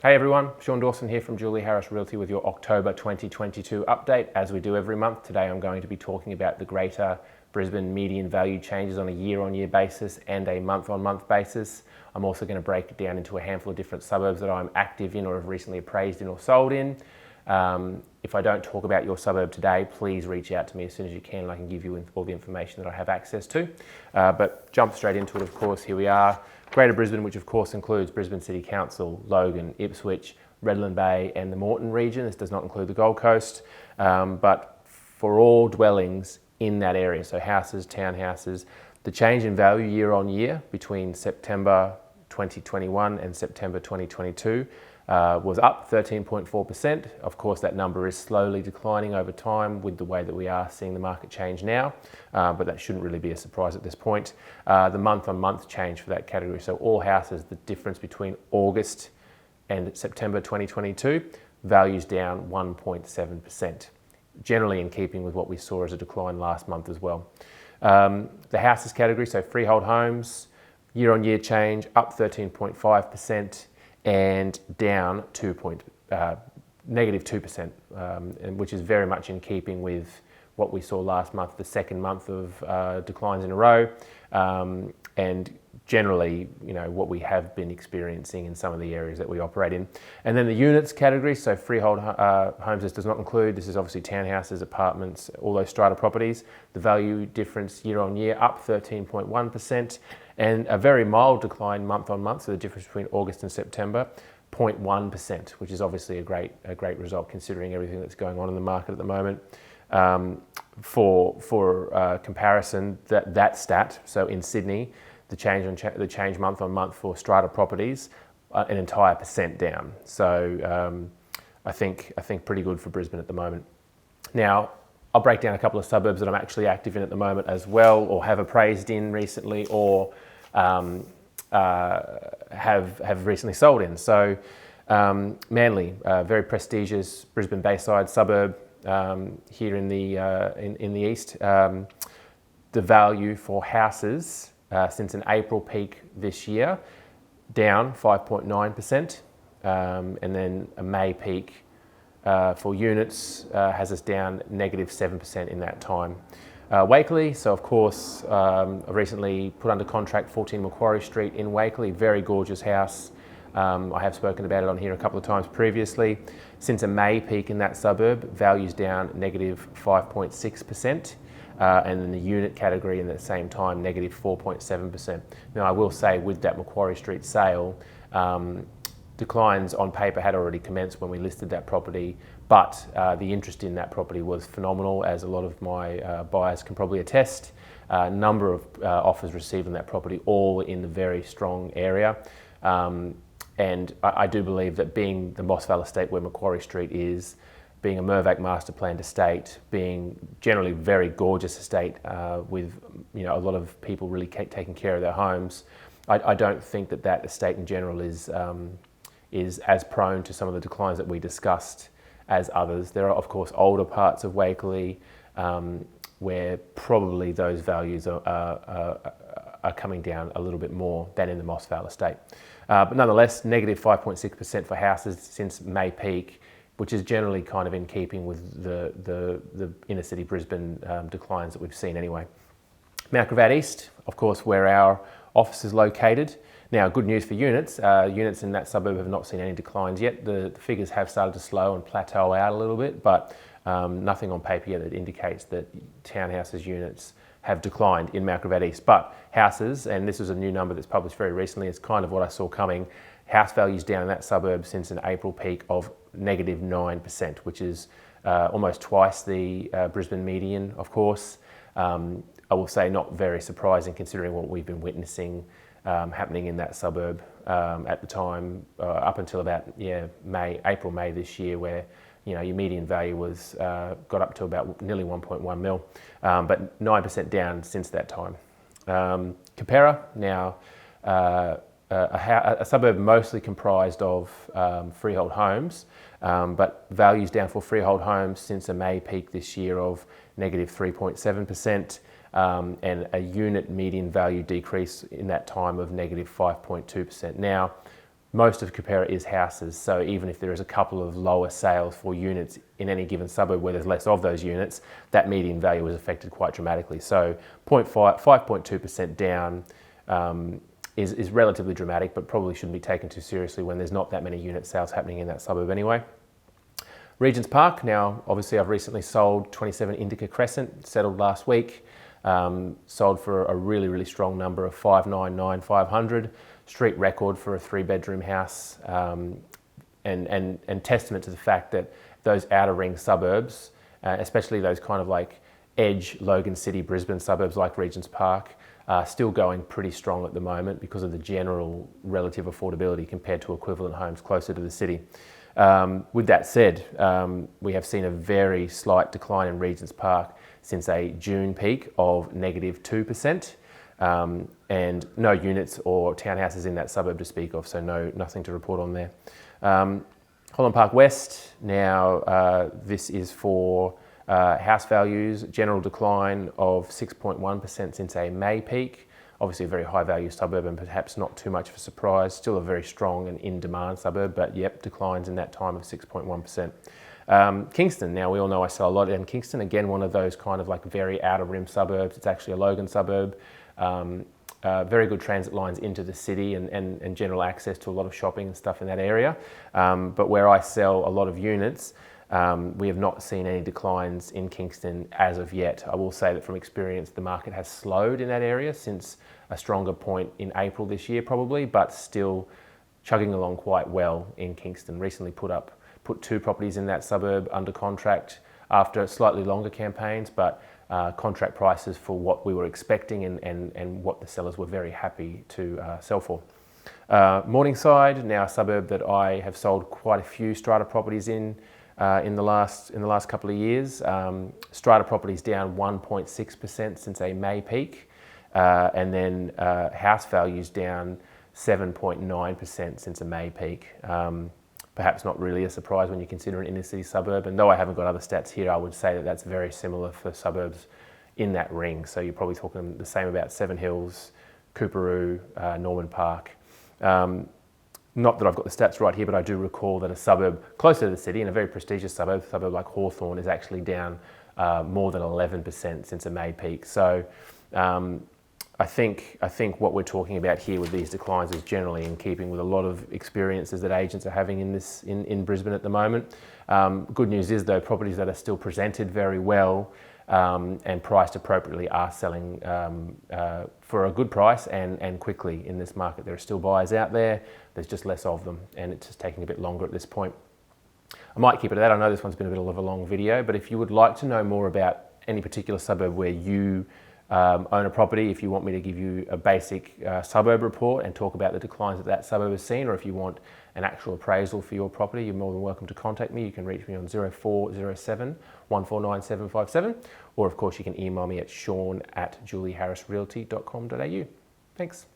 Hey everyone, Sean Dawson here from Julie Harris Realty with your October 2022 update. As we do every month, today I'm going to be talking about the greater Brisbane median value changes on a year-on-year basis and a month-on-month basis. I'm also going to break it down into a handful of different suburbs that I'm active in or have recently appraised in or sold in. If I don't talk about your suburb today, please reach out to me as soon as you can and I can give you all the information that I have access to. But jump straight into it, of course, here we are. Greater Brisbane, which of course includes Brisbane City Council, Logan, Ipswich, Redland Bay and the Moreton region. This does not include the Gold Coast, but for all dwellings in that area, so houses, townhouses, the change in value year on year between September 2021 and September 2022 was up 13.4%. Of course, that number is slowly declining over time with the way that we are seeing the market change now, but that shouldn't really be a surprise at this point. The month-on-month change for that category, so all houses, the difference between August and September 2022, values down 1.7%, generally in keeping with what we saw as a decline last month as well. The houses category, so freehold homes, year-on-year change up 13.5%, and down negative 2%, which is very much in keeping with what we saw last month, the second month of declines in a row, and generally, what we have been experiencing in some of the areas that we operate in. And then the units category, so freehold homes, this does not include, this is obviously townhouses, apartments, all those strata properties. The value difference year on year up 13.1%, and a very mild decline month on month, so the difference between August and September, 0.1%, which is obviously a great result considering everything that's going on in the market at the moment. For comparison, that stat, so in Sydney, the change month on month for strata properties, an entire % down. So I think pretty good for Brisbane at the moment. Now, I'll break down a couple of suburbs that I'm actually active in at the moment as well, or have appraised in recently, or have recently sold in. So Manly, very prestigious Brisbane Bayside suburb here in the east. The value for houses since an April peak this year, down 5.9%, and then a May peak for units has us down negative 7% in that time. Wakerley, so of course, I recently put under contract 14 Macquarie Street in Wakerley, very gorgeous house. I have spoken about it on here a couple of times previously. Since a May peak in that suburb, values down negative 5.6%. And in the unit category in the same time, negative 4.7%. Now, I will say with that Macquarie Street sale, declines on paper had already commenced when we listed that property, but the interest in that property was phenomenal, as a lot of my buyers can probably attest. Number of offers received on that property, all in the very strong area. And I do believe that being the Mossvale estate where Macquarie Street is, being a Mirvac master planned estate, being generally very gorgeous estate with a lot of people really taking care of their homes, I don't think that estate in general is as prone to some of the declines that we discussed as others. There are of course older parts of Wakerley where probably those values are coming down a little bit more than in the Mossvale estate. But nonetheless, negative 5.6% for houses since May peak, which is generally kind of in keeping with the inner city Brisbane declines that we've seen anyway. Mount Gravatt East, of course, where our office is located. Now, good news for units. Units in that suburb have not seen any declines yet. The figures have started to slow and plateau out a little bit, but nothing on paper yet that indicates that townhouses units have declined in Mount Gravatt East. But houses, and this was a new number that's published very recently, it's kind of what I saw coming. House values down in that suburb since an April peak of negative 9%, which is almost twice the Brisbane median, of course. I will say not very surprising considering what we've been witnessing happening in that suburb at the time, up until about April, May this year, where your median value was got up to about nearly 1.1 mil, but 9% down since that time. Capera, now a suburb mostly comprised of freehold homes, but values down for freehold homes since a May peak this year of negative 3.7%, and a unit median value decrease in that time of negative 5.2%. Now, most of Coopera is houses, so even if there is a couple of lower sales for units in any given suburb where there's less of those units, that median value is affected quite dramatically. So 5.2% down is relatively dramatic, but probably shouldn't be taken too seriously when there's not that many unit sales happening in that suburb anyway. Regents Park, now obviously I've recently sold 27 Indica Crescent, settled last week, sold for a really, really strong number of 599,500, street record for a 3-bedroom house, and testament to the fact that those outer ring suburbs, especially those kind of like edge Logan City, Brisbane suburbs like Regents Park, are still going pretty strong at the moment because of the general relative affordability compared to equivalent homes closer to the city. With that said, we have seen a very slight decline in Regents Park since a June peak of -2%, and no units or townhouses in that suburb to speak of, so nothing to report on there. Holland Park West, now this is for house values, general decline of 6.1% since a May peak. Obviously a very high value suburb and perhaps not too much of a surprise. Still a very strong and in demand suburb, but yep, declines in that time of 6.1%. Kingston, now we all know I sell a lot in Kingston. Again, one of those kind of like very outer rim suburbs. It's actually a Logan suburb. Very good transit lines into the city and general access to a lot of shopping and stuff in that area. But where I sell a lot of units, we have not seen any declines in Kingston as of yet. I will say that from experience, the market has slowed in that area since a stronger point in April this year probably, but still chugging along quite well in Kingston. Recently put 2 properties in that suburb under contract after slightly longer campaigns, but contract prices for what we were expecting and what the sellers were very happy to sell for. Morningside, now a suburb that I have sold quite a few strata properties in the last couple of years. Strata properties down 1.6% since a May peak, and then house values down 7.9% since a May peak. Perhaps not really a surprise when you consider an inner city suburb, and though I haven't got other stats here, I would say that that's very similar for suburbs in that ring. So you're probably talking the same about Seven Hills, Coorparoo, Norman Park. Not that I've got the stats right here, but I do recall that a suburb closer to the city, and a very prestigious suburb like Hawthorn, is actually down more than 11% since a May peak. So I think what we're talking about here with these declines is generally in keeping with a lot of experiences that agents are having in Brisbane at the moment. Good news is though, properties that are still presented very well and priced appropriately are selling for a good price and quickly in this market. There are still buyers out there, there's just less of them, and it's just taking a bit longer at this point. I might keep it at that. I know this one's been a bit of a long video, but if you would like to know more about any particular suburb where you own a property, if you want me to give you a basic suburb report and talk about the declines that suburb has seen, or if you want an actual appraisal for your property, you're more than welcome to contact me. You can reach me on 0407 149757, or of course you can email me at sean@julieharrisrealty.com.au. Thanks.